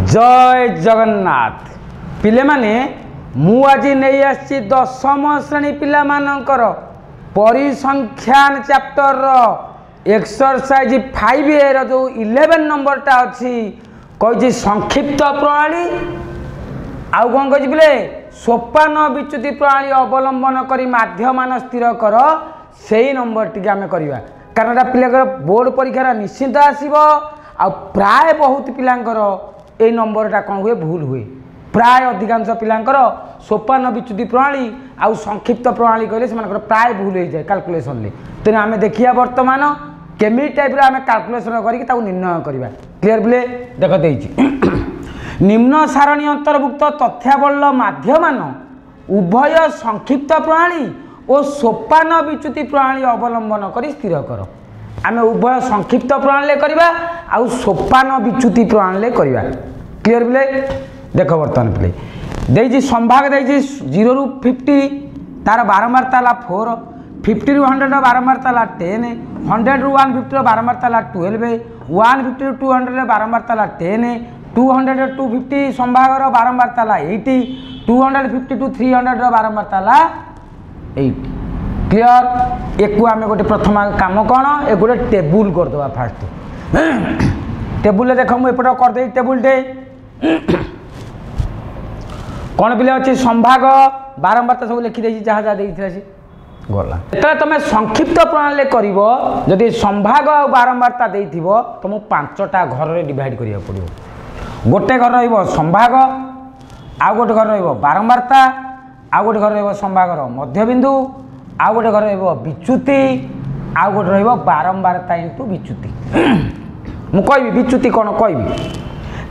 जय जगन्नाथ पिले माने मु आज नहीं आसी दशम श्रेणी पिला मानकर परिसंख्यान चैप्टर एक्सरसाइज 5A जो 11 नंबरटा अच्छी कही संक्षिप्त प्रणाली आउ कौन कही बोले सोपान विच्युति प्रणाली अवलंबन करी माध्यमान स्थिर कर से नंबर टी आम करवा कारण पिला बोर्ड परीक्षार निश्चिंत आसब आ प्राय बहुत पिलांकर ए नंबरटा कौन हुए भूल हुए प्राय अधिकांश पिलांकर सोपान विच्युति प्रणाली आउ संक्षिप्त प्रणाली कहले से प्राय भूल हो जाए कैलकुलेशन ले तेना आम देखिया वर्तमान केमी टाइप आम कैलकुलेशन करके निर्णय करवा क्लियर बोले देख देछि निम्न सारणी अंतर्भुक्त तथ्याबल माध्यमान उभय संक्षिप्त प्रणाली और सोपान विच्युति प्रणाली अवलंबन करी स्थिर कर आम उभय संक्षिप्त प्रणाली करवा आउ सोपान विच्युति प्रणाली करवा क्लियर बोले देख बर्तमान पिले देजी संभाग देजी 0 ରୁ 50 तार बारंबारता 4 50 ରୁ 100 बारंबारता 10 100 ରୁ 150 बारंबारता 12 150 ରୁ 200 बारंबारता 10 200 ରୁ 250 संभागर बारंबारता 80 250 टू 300 बारंबारता 80 क्लियर एक आम गोटे प्रथम काम कौन ए गोटे टेबुल करदे फास्ट टेबुल देख मुझे करदे टेबुल टे कौन पिले अच्छे संभाग बारंबारता सब लिखिदे जहाँ जहाँ देती गला जो तुम संक्षिप्त प्रणाली कर संभाग आ बारंबारता तुमको 5टा घर में डिवाइड करा पड़ो गोटे घर रंभाग आउ गोटे घर बारंबारता आउ गोटे घर संभागर मध्यबिंदु आउ गोटे घर विच्युति आउ गोटे बारंबारता इंटू विच्युति मु कहि विच्युति कौन कहि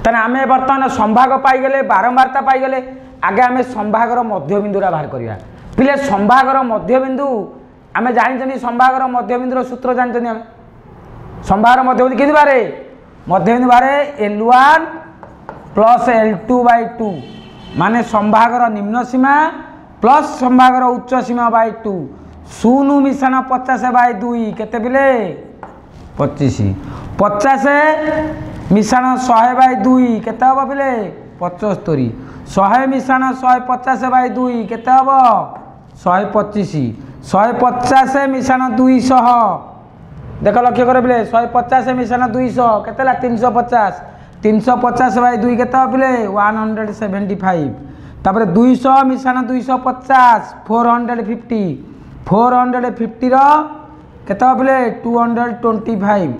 तेना आम बर्तमान संभाग पाईगले बारंबारता पाईगले आगे आम संभागर मध्यबिंदुरा बाहर करवा पिले संभागर मध्यबिंदु आम जानी संभागर मध्यबिंदुर सूत्र जानते आम संभागर मध्यबिंदु कि बारे मध्यबिंदु बारे L1 प्लस L2/2 माने संभागर निम्न सीमा प्लस संभागर उच्च सीमा बाय 2 शून्य मिश्रण 50/2 केते पिले 25 50 मिश्रण 100/2 केते हम पिले 75 100 मिश्रण 150/2 केते हम 125 150 मिश्रण 200 देख लक्ष्य कर पिले 150 मिश्रण 200 केते 350 350/2 केते पिले 175 तापर 200 मिश्रण 250 450 450 रो केते पिले 225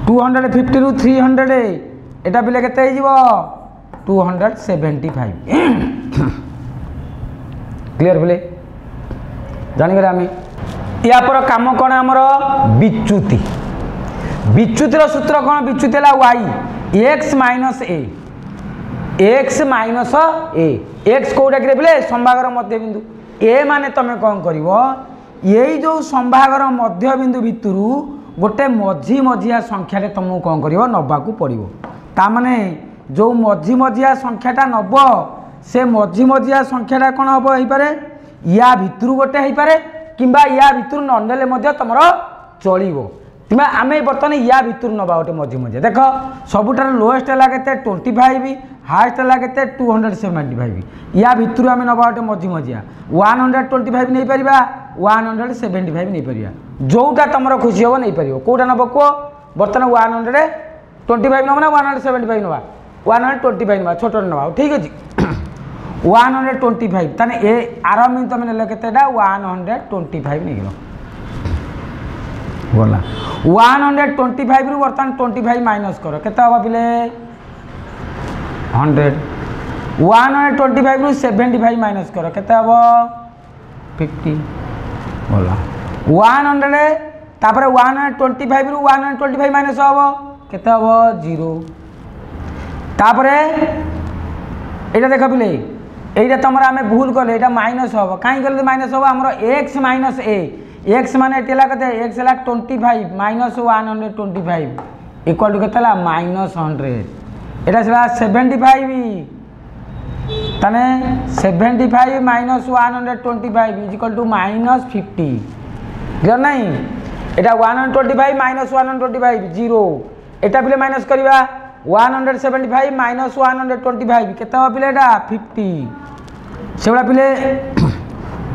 250 रु 300 एटा पिले केते हिजबो 275 क्लियर पिले जानि गरे आमी या पर काम कोन हमर विच्युति विच्युतिर सूत्र कौन विच्युति y x minus a x minus a x कौटा कि बोले संभागर मध्यबिंदु a माने तमें कौन कर यही जो संभागर मध्यबिंदु भितर गोटे मझी मझिया संख्या तुमको कौन कर नबाकू पड़ो ताने जो मझी मझिया संख्याटा नब से मझी मझिया संख्याटा कौन हम हो पारे या भितर गोटे हो पारे किंबा या भितर ननेले तुम चलो तुम्हें आम बर्तमान या भितर नवा गोटे मझी मझिया देख सबुठार लोएस्ट है 25 हाएस्ट है 275 या भितर आम नवा गोटे मझी मझिया 125 नहीं पार 175 नहीं पार जोटा तुम खुशी हम नहीं पार कौटा नब कह बर्तमान 125 नवा ना 175 नवा 125 नवा छोट नवा ठीक अच्छे 125 ताने ए आरम्भ तुम ने के 125 नहीं गला 125 रु बर्तमान 25 माइनस कर केते हम पिले 100 125 रु 75 माइनस कर केते हम 50 गला 100 तापर 125 रु 125 माइनस हम केते हम 0 तापर एटा देख पिले एटा तुम आम भूल कले एटा माइनस हम कहीं कले माइनस हम हमर x माइनस a x माने एटेला कते x ला 25 माइनस 125 इक्वल टू केतेला माइनस 100 एटा छला 75 तने 75 minus 125 is equal to minus 50 clear नहीं एटा 125 माइनस 125 0 एटा पिले माइनस करबा 175 माइनस 125 केते हो पिले एटा 50 सेबला पिले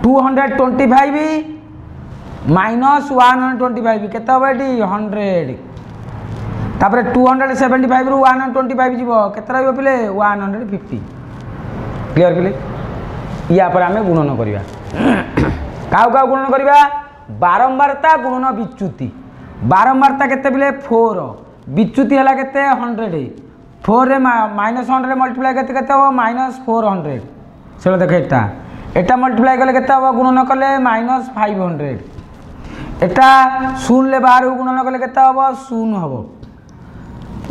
225 माइनस 125 केते हो एटी 100 तापर 275 रु 125 जीवो केते रहइबो पिले 150 क्लियर पिले या पर आमे गुणन करिया काउ काउ गुणन करिया बारंबारता गुणन विच्युति बारंबारता केते पिले 4 विच्युति हला केते 100 4 रे माइनस 100 मल्टीप्लाई केते केते हो माइनस 400 चलो देख एटा एटा मल्टीप्लाई कले केते हो गुणन कले माइनस 500 एटा शून्य ले बाहर गुणन कले केते हो शून्य हबो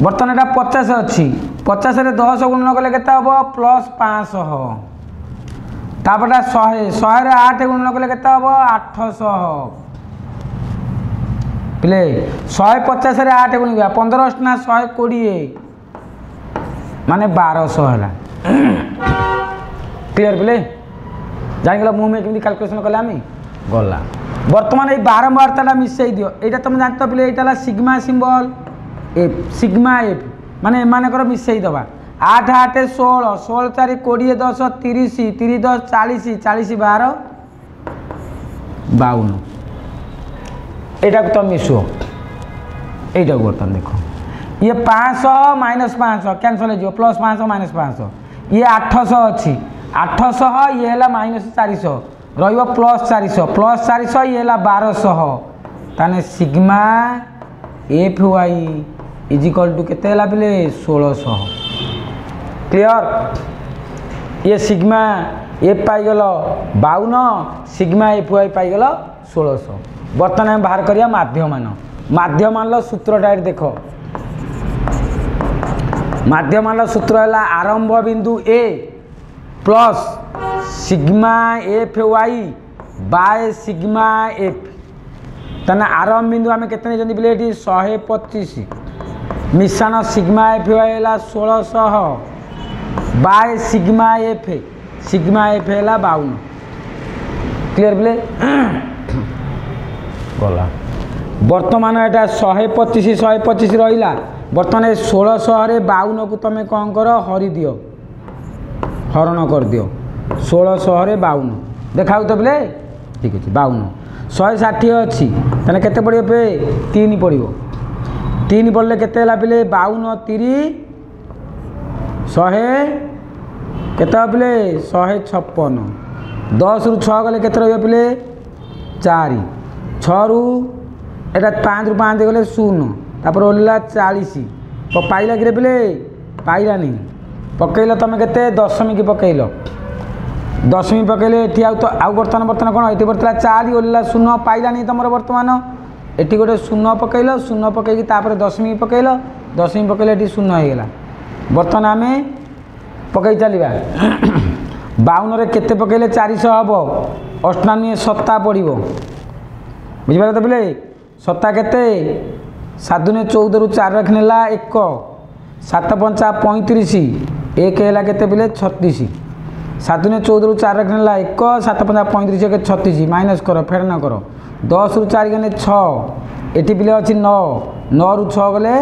बर्तमान एटा 50 अच्छी 50 रे 10 गुणन कले केते हबो प्लस 500 तापर 100 100 रे 8 गुणन कले केते हबो 800 पिले 150 रे 8 गुणिया 15 ना 120 माने 1200 हला क्लियर पिले जानि गला मुंह में केमि कैलकुलेशन कला आमी गला वर्तमान ए बारंबारता मिसई दियो एटा तुम जानतो पिले एटा ला sigma symbol F sigma F माने मानकर मिसई दबा 8 8 16 16 4 20 10 30 30 10 40 40 12 52 एटा को तुम मिसो एटा को बर्तन देखो ये 500 माइनस 500 कैंसिल हो प्लस 500 माइनस 500 ये 800 अच्छी 800 ये है माइनस 400 रहिबो प्लस 400 ये है 1200 ताने sigma F y is equal to केते हला पिले 1600 क्लियर ये सिग्मा एफ पाई गलो 52 सिग्मा एफ वाई पाई गलो 1600 बर्तमान हम बाहर करिया माध्यमान लो सूत्र डायरेक्ट देखो माध्यमान लो सूत्र है आरंभ बिंदु A plus sigma F Y by sigma F तने आरंभ बिंदु आम केतने जंदी बिले एटी 125 मिश्रण सिग्मा एफ वाई है 1600 बाय सिग्मा एफ है 52 क्लियर बिले गला वर्तमान एटा 125 रहिला वर्तमान 1600 रे 52 को तमे कौन कर हरि दियो हरण कर दियो 1600 रे 52 देखाउ तो बिले ठीक अछि 52 160 अच्छी तने केते पड़ियो पे 3 पड़ियो 3 पड़ले केते हला पिले 52 3 100 केते पिले 156 10 रु 6 गले केते रहइयो पिले 4 6 रु एटा 5 रु 5 गले 0 तापर ओला 40 तो पाइला गिरे पिले पाइला नहीं पकैलो तमे केते दशमिक पकैलो दशमी पकड़े ये आउ बर्तमान कौन ये बर्तला 4 ओला 0 पाइला नहीं तुम बर्तमान ये गोटे 0 पकड़ 0 पकईकि दशमी पकड़ दशमी पकड़े ये 0 होगा बर्तमान आम पकई चलवा 52 केते पकड़े 400 हम 98 सत्ता पड़ो बुझिपार तो बोले सत्ता केते 7 दूने 14 रु 4 रखनेला 1 7 पंचा 35 1 है केते बोले 36 7 दूने 14 रु 4 रखनेला 1 7 पंचा 35 के 36 माइनस करो फेर न करो 10 रु 4 गले 6 एटी पिले अच्छी 9 9 रु 6 गले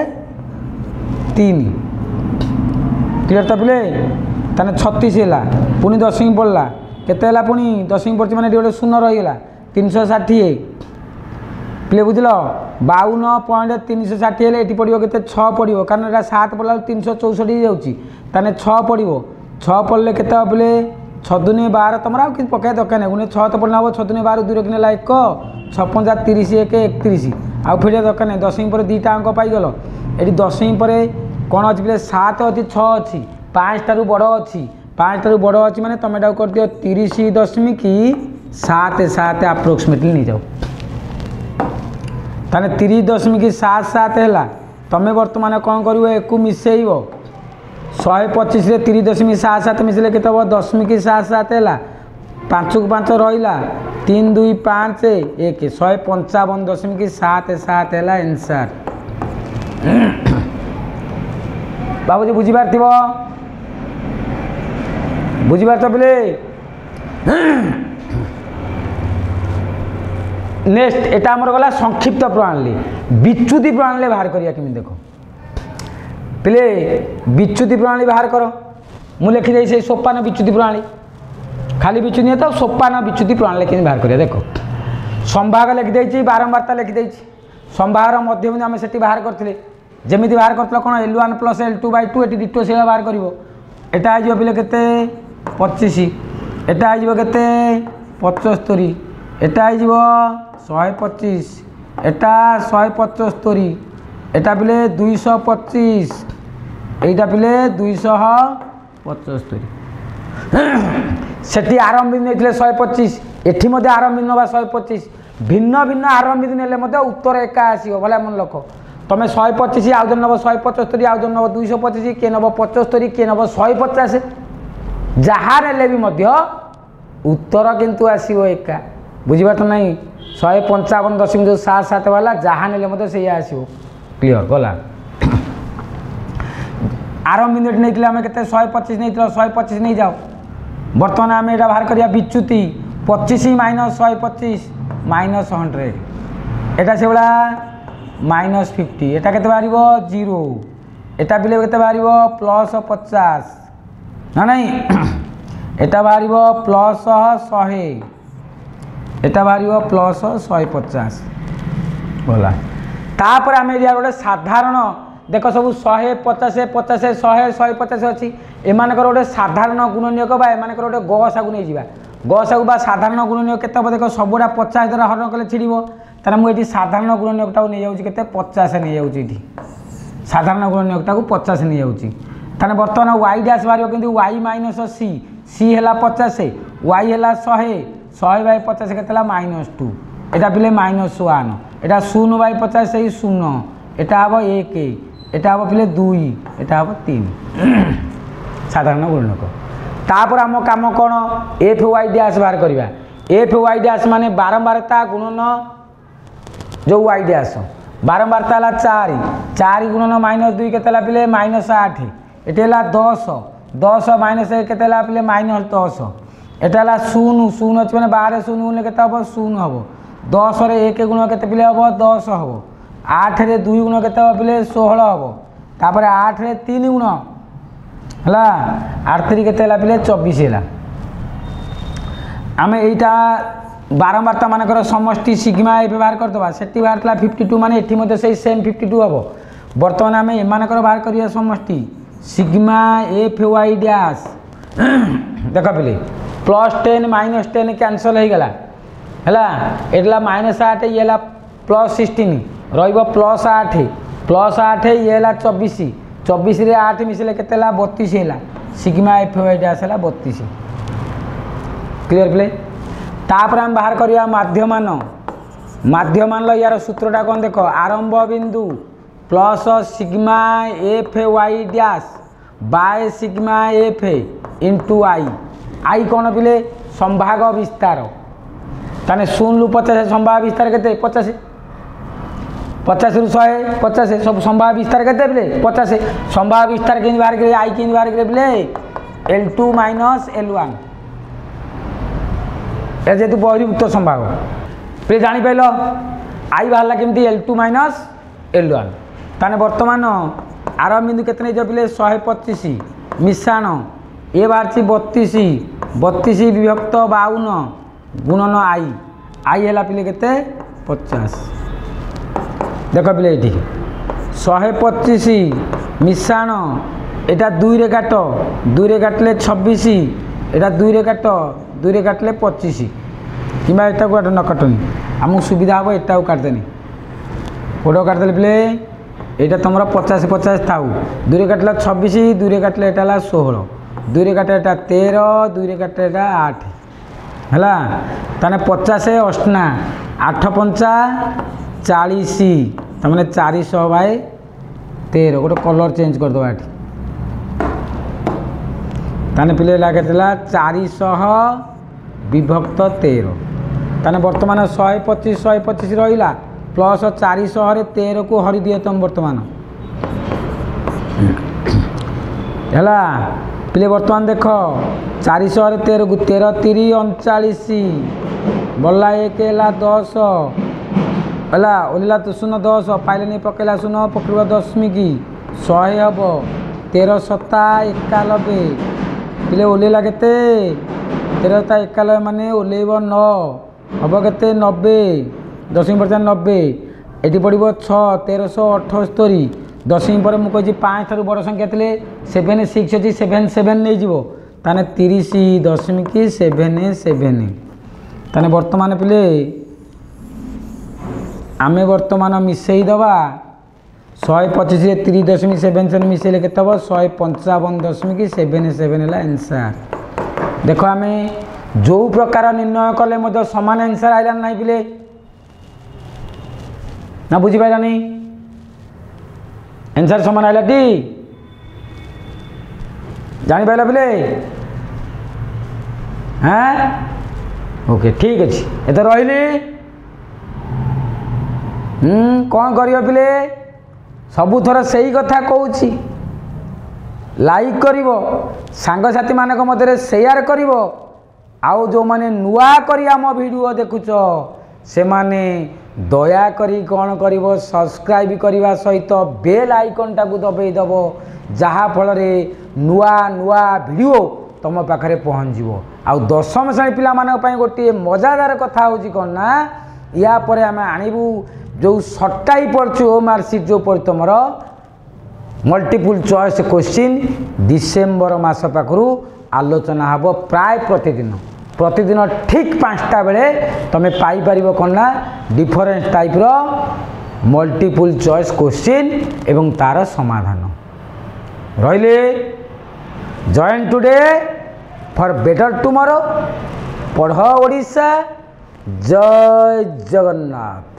3 क्लियर तो पिले ताने 36 है पुणी दशमी पड़ला केते है पुणी दशमी पड़ी मैंने गोटे 0 रहीगला 360 पिले बुझल 52.360 ये पड़ो के 6 पड़ो कारण यहाँ 7 पड़ा 364 जाऊँगी 6 पड़ो 6 पड़े के पिले 6 दूने 12 तुम आउ कि पकड़ दरकार नहीं पुणी 6 तो पड़ना हम 6 दूने 12 2 रखने 1 6 पंजा 30 1 31 आउ फिर दरकार नहीं दशमी पर 2टा अंक पाईगल ये दशमी पर कौन अच्छी पिले 7 अच्छी 6 अच्छी 5टारू बड़ अच्छी 5टारू बड़ अच्छी मैंने तुम एटा कर दियो 30.7 आप्रोक्सीमेटली नहीं जाओ ताने 30.77 है तुम बर्तमान कौन कर एक मिसेब 125 रे 30.77 मिसले के 10.77 है 5 को 5 रहा 3 2 5 1 155.77 है आंसर बाबूजी बुझीपार थी बुझीपार तो बोले नेक्स्ट एटा हमर गला संक्षिप्त प्रणाली विच्युति प्रणाली बाहर करिया कि देखो पिले विच्युति प्रणाली बाहर कर मु लिखिदे से सोपान विच्युति प्रणाली खाली विच्युति नहीं तो सोपान विच्युति प्रणाली केମିତି बाहर करिया देख संभाग लिखिदे बारंबारता लिखिदे संभागर मध्यबिंदु आम से बाहर करते जमी बाहर कर कौन L1 + L2/2 ये डिटो से बाहर कर एटा पे केते 25 एटा केते 75 एटा 125 एटा 175 एटा पिले 225 एटा पिले 275 सेठी आरंभ बिंदु नेइथिले 125 एठी मध्ये आरंभ बिंदु 125 भिन्न भिन्न आरंभ बिंदु नेले मध्ये उत्तर एका आसीबो भला मन लख तमे 125 आउ जन नब 175 आउ जन नब 225 के नब 75 के नब 150 जहाँ नेले भी मध्य उत्तर किंतु आसीबो एका बुझिबा तो नहीं 155.77 वाला जहाँ नेले मध्ये से आसीबो क्लियर गला आरंभ बिंदु नहीं आम के 125 नहीं 125 नहीं जाओ बर्तमान आम यहाँ बाहर करिया विच्युति 25 - 125 -100 एटा से बड़ा -50 एटा केते बारिबो 0 एटा बिले केते बारिबो +50 ना नहीं एटा बारिबो +100 एटा बारिबो +150 बोला तापर आम एरिया गोटे साधारण देख सब 150 50 100 150 अच्छी एमानकर गोटे साधारण गुणनीयक बा एमानकर गोटे गसागु नहीं जावा गसागु बा साधारण गुणनीयक केते हम देख सबुड़ा 50 द्वारा हरण कले छिड़ब तार मुझे साधारण गुणनीयकटा नहीं जाऊँ के 50 नहीं जाऊँगी साधारण गुणनीयकटा 50 नहीं जाऊँगी ताने बर्तमान वाई डैश बाहर कि वाई - सी सी है 50 वाई है 100/50 के -2 एटा पिले -1 एटा 0/50 से 0 एटा हम 1 एटा हम पिले 2 एटा हम 3 साधारण गुणनक तापर आम कम कौन एफ वाई डैश बाहर करवा एफ वाई डैश माने बारंबारता गुणन जो वाई डैश बारंबारता है 4 गुणन -2 के पिले -8 एटी है 10 10 - के पिले -10 एटा 0 0 अच्छे मैंने 12 0 गुण के 0 हम 10 रे 1 गुण के पिले हम 10 हम 8 रे 2 गुण के पिले 16 हम तापर 8 रे 3 गुण है 8 3 के पिले 24 है आम यहीटा बारंबारता मानकर समष्टि सिग्मा ए बाहर करदे से बाहर 52 माने एठी मध्य से सेम 52 हम बर्तमान आम एमानकर बाहर करिया समष्टि सिग्मा एफ वाई डैश देख पिले +10 -10 कैंसल हो गला है एटला -8 ये +16 रहिबो +8 ये 24 24 रे 8 मिसले केते 32 है सिग्मा एफ वाई डैश है 32 क्लियर पिले तापर हम बाहर करिया माध्यमान यार सूत्रटा कौन देख आरंभ बिंदु plus sigma F Y dash by sigma F into I कौन पिले संभाग विस्तार ताने 0 रु 50 संभाग विस्तार के 50 50 रु 100 50 सब संभाग विस्तार के पिले 50 संभाग विस्तार के बाहर करे आई के बाहर करे पिले L2 - L1 जेहेतु बहिर्भूत संभाग पे जापार आई बाहर केमती L2 - L1 ताने बर्तमान आरंभ बिंदु केतने पिले 125 मिश्रण ये बाहर 32 32 विभक्त 52 गुणन आई है पिले केते 50 देख पिले ये 125 मिश्रण एटा 2 रे काट 2 रे काटले 26 एटा 2 रे काट 2 रे काटले 25 कि एटा न काटनी आमको सुविधा हम एटा काटदेनी कोड़ काटदे पिले यहाँ तुम 50 50 था 2 रे काटला 26 2 रे काटले एटा 16 2 रे काटे एटा 13 2 रे काटे एटा 8 है ताने 50 अष्टा 8 5 40 तमें 400/13 गोटे कलर चेंज करदे ये ताने पिले लगे 400 विभक्त 13 ताने बर्तमान 125 रहा प्लस 400 रे 13 को हरि दिए तुम बर्तमान है पिले बर्तमान देख 400 रे 13 को 13 3 39 बल्ला 1 है 10 है ओला तो 0 10 पाइले नहीं पकेला 0 पकड़ 10 की 100 हम 13 सता 91 पिले ओल्ला के 13 सता 91 माने ओल्ब 9 हम के 90 दशमी पर 90 ये पड़ो 6 1378 दशमी पर मुझे 5 ठार बड़ संख्या थे 76 अच्छी 77 नहीं जीवो ताने 30 दशमिक 77 ताने वर्तमान पिले आमे वर्तमान मिसई दबा 125 30.77 मिसेले के 155.77 है आंसर। देख आम जो प्रकार निर्णय कले मध्य समान आंसर आइला ना पिले ना बुझी पाइला नहीं आंसर समान आइला टी जानी पाइला पिले हाँ ओके ठीक अच्छे ये रही कौन करियो पिले सबु थर सही कथा कहूँ लाइक करिवो सांगसाथी मानक मध्य शेयर करिवो आउ जो माने नुआ करी आम वीडियो देखुच से माने दया करी कौन करिवो सब्सक्राइब करने सहित बेल आइकन टाकू दबाई दब जहा फल नुआ नुआ वीडियो तुम पाखे पहुँच जीवो। आउ दशम श्रेणी पिला मानक पई गोटे मजादार कथा होची कौन ना या परे आमे आनिबू जो सटाई पड़छु मार्कशीट जो पड़ तुमर मल्टीपल चॉइस क्वेश्चन डिसेम्बर मास पाखरु आलोचना हब प्राय प्रतिदिन ठीक 5टा बेले तुम पाई परिबो कोन ना डिफरेंट टाइप रो मल्टीपल चॉइस क्वेश्चन एवं तार समाधान रहिले। Join today for better tomorrow पढ़ ओडिशा। जय जगन्नाथ।